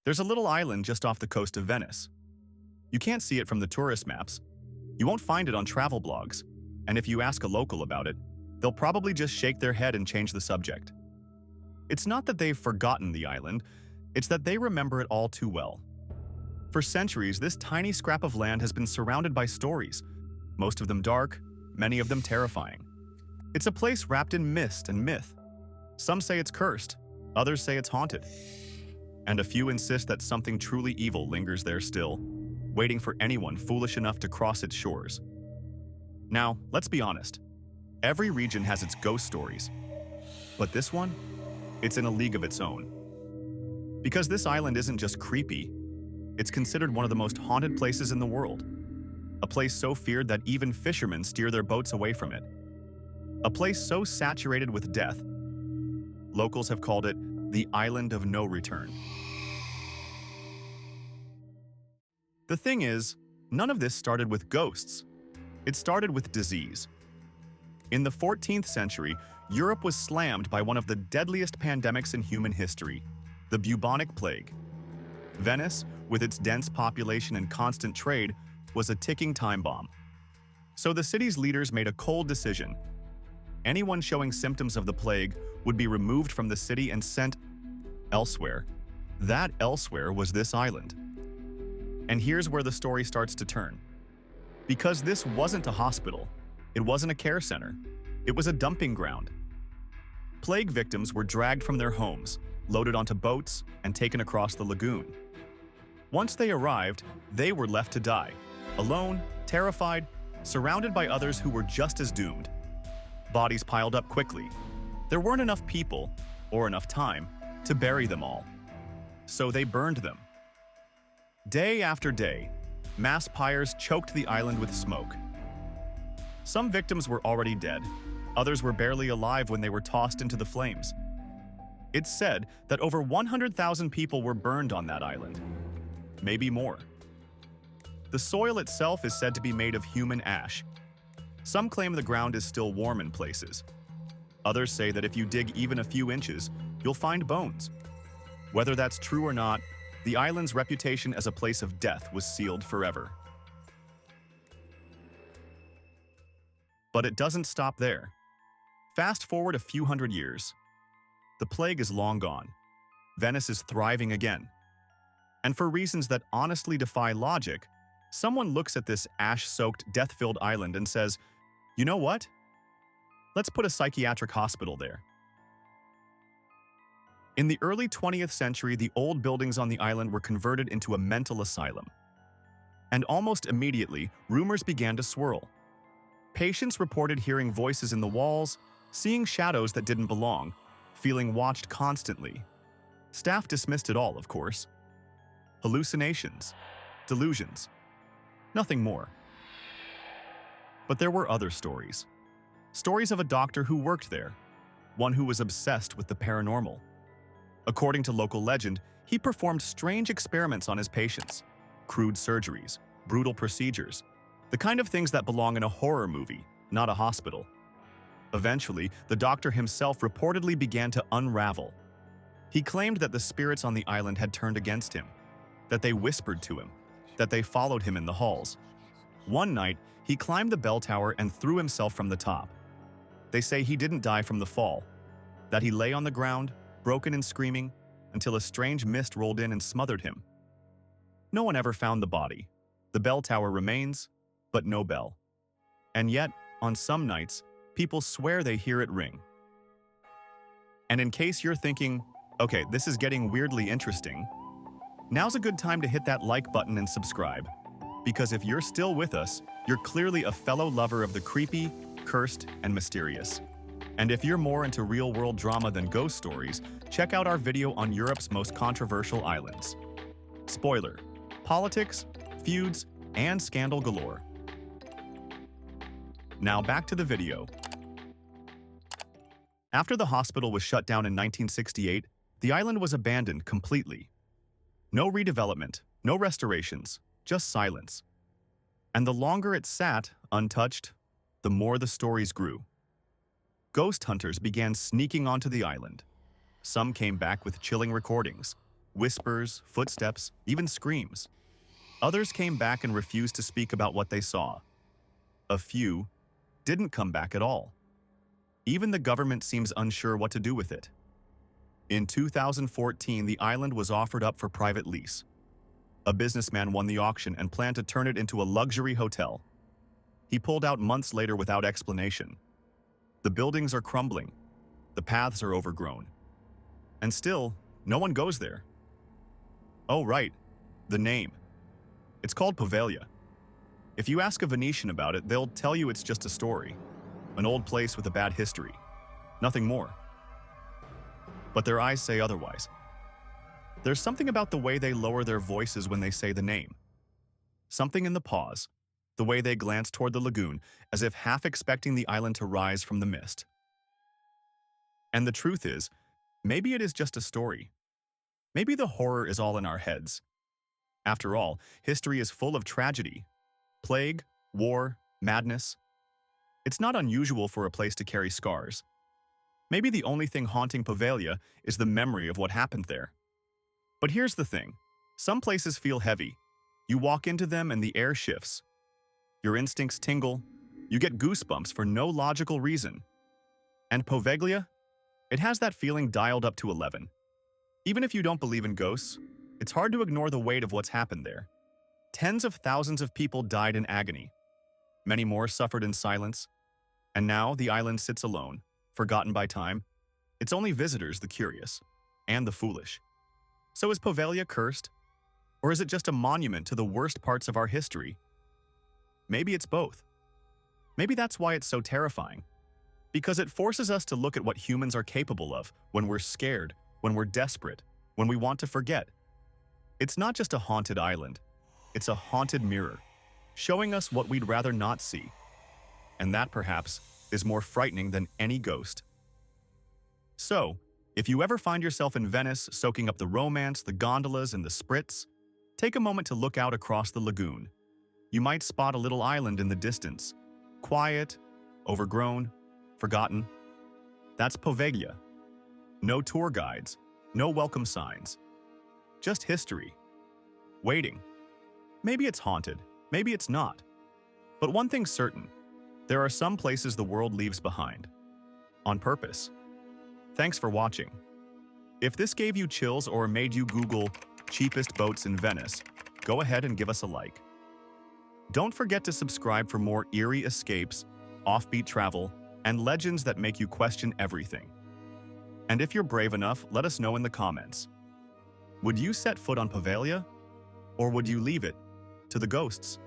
There's a little island just off the coast of Venice. You can't see it from the tourist maps. You won't find it on travel blogs. And if you ask a local about it, they'll probably just shake their head and change the subject. It's not that they've forgotten the island, it's that they remember it all too well. For centuries, this tiny scrap of land has been surrounded by stories, most of them dark, many of them terrifying. It's a place wrapped in mist and myth. Some say it's cursed, others say it's haunted. And a few insist that something truly evil lingers there still, waiting for anyone foolish enough to cross its shores. Now, let's be honest. Every region has its ghost stories. But this one? It's in a league of its own. Because this island isn't just creepy, it's considered one of the most haunted places in the world. A place so feared that even fishermen steer their boats away from it. A place so saturated with death, locals have called it the Island of No Return. The thing is, none of this started with ghosts. It started with disease. In the 14th century, Europe was slammed by one of the deadliest pandemics in human history, the bubonic plague. Venice, with its dense population and constant trade, was a ticking time bomb. So the city's leaders made a cold decision. Anyone showing symptoms of the plague would be removed from the city and sent elsewhere. That elsewhere was this island. And here's where the story starts to turn. Because this wasn't a hospital, it wasn't a care center, it was a dumping ground. Plague victims were dragged from their homes, loaded onto boats, and taken across the lagoon. Once they arrived, they were left to die, alone, terrified, surrounded by others who were just as doomed. Bodies piled up quickly. There weren't enough people, or enough time, to bury them all. So they burned them. Day after day, mass pyres choked the island with smoke. Some victims were already dead. Others were barely alive when they were tossed into the flames. It's said that over 100,000 people were burned on that island. Maybe more. The soil itself is said to be made of human ash. Some claim the ground is still warm in places. Others say that if you dig even a few inches, you'll find bones. Whether that's true or not, the island's reputation as a place of death was sealed forever. But it doesn't stop there. Fast forward a few hundred years. The plague is long gone. Venice is thriving again. And for reasons that honestly defy logic, someone looks at this ash-soaked, death-filled island and says, "You know what? Let's put a psychiatric hospital there." In the early 20th century, the old buildings on the island were converted into a mental asylum. And almost immediately, rumors began to swirl. Patients reported hearing voices in the walls, seeing shadows that didn't belong, feeling watched constantly. Staff dismissed it all, of course. Hallucinations, delusions, nothing more. But there were other stories. Stories of a doctor who worked there, one who was obsessed with the paranormal. According to local legend, he performed strange experiments on his patients, crude surgeries, brutal procedures, the kind of things that belong in a horror movie, not a hospital. Eventually, the doctor himself reportedly began to unravel. He claimed that the spirits on the island had turned against him, that they whispered to him, that they followed him in the halls. One night, he climbed the bell tower and threw himself from the top. They say he didn't die from the fall, that he lay on the ground, broken and screaming, until a strange mist rolled in and smothered him. No one ever found the body. The bell tower remains, but no bell. And yet, on some nights, people swear they hear it ring. And in case you're thinking, okay, this is getting weirdly interesting, now's a good time to hit that like button and subscribe. Because if you're still with us, you're clearly a fellow lover of the creepy, cursed, and mysterious. And if you're more into real-world drama than ghost stories, check out our video on Europe's most controversial islands. Spoiler: politics, feuds, and scandal galore. Now back to the video. After the hospital was shut down in 1968, the island was abandoned completely. No redevelopment, no restorations, just silence. And the longer it sat, untouched, the more the stories grew. Ghost hunters began sneaking onto the island. Some came back with chilling recordings. whispers, footsteps, even screams. Others came back and refused to speak about what they saw. A few didn't come back at all. Even the government seems unsure what to do with it. In 2014, the island was offered up for private lease. A businessman won the auction and planned to turn it into a luxury hotel. He pulled out months later without explanation. The buildings are crumbling. The paths are overgrown. And still, no one goes there. Oh, right. The name. It's called Poveglia. If you ask a Venetian about it, they'll tell you it's just a story. An old place with a bad history. Nothing more. But their eyes say otherwise. There's something about the way they lower their voices when they say the name. Something in the pause, the way they glance toward the lagoon, as if half expecting the island to rise from the mist. And the truth is, maybe it is just a story. Maybe the horror is all in our heads. After all, history is full of tragedy. Plague, war, madness. It's not unusual for a place to carry scars. Maybe the only thing haunting Poveglia is the memory of what happened there. But here's the thing. Some places feel heavy. You walk into them and the air shifts. Your instincts tingle. You get goosebumps for no logical reason. And Poveglia? It has that feeling dialed up to 11. Even if you don't believe in ghosts, it's hard to ignore the weight of what's happened there. Tens of thousands of people died in agony. Many more suffered in silence. And now the island sits alone, forgotten by time. It's only visitors, the curious, and the foolish. So is Poveglia cursed? Or is it just a monument to the worst parts of our history? Maybe it's both. Maybe that's why it's so terrifying. Because it forces us to look at what humans are capable of when we're scared, when we're desperate, when we want to forget. It's not just a haunted island. It's a haunted mirror, showing us what we'd rather not see. And that, perhaps, is more frightening than any ghost. So, if you ever find yourself in Venice soaking up the romance, the gondolas, and the spritz, take a moment to look out across the lagoon. You might spot a little island in the distance. Quiet, overgrown, forgotten. That's Poveglia. No tour guides, no welcome signs. Just history. Waiting. Maybe it's haunted, maybe it's not. But one thing's certain. There are some places the world leaves behind. On purpose. Thanks for watching. If this gave you chills or made you Google cheapest boats in Venice, go ahead and give us a like. Don't forget to subscribe for more eerie escapes, offbeat travel, and legends that make you question everything. And if you're brave enough, let us know in the comments. Would you set foot on Poveglia? Or would you leave it to the ghosts?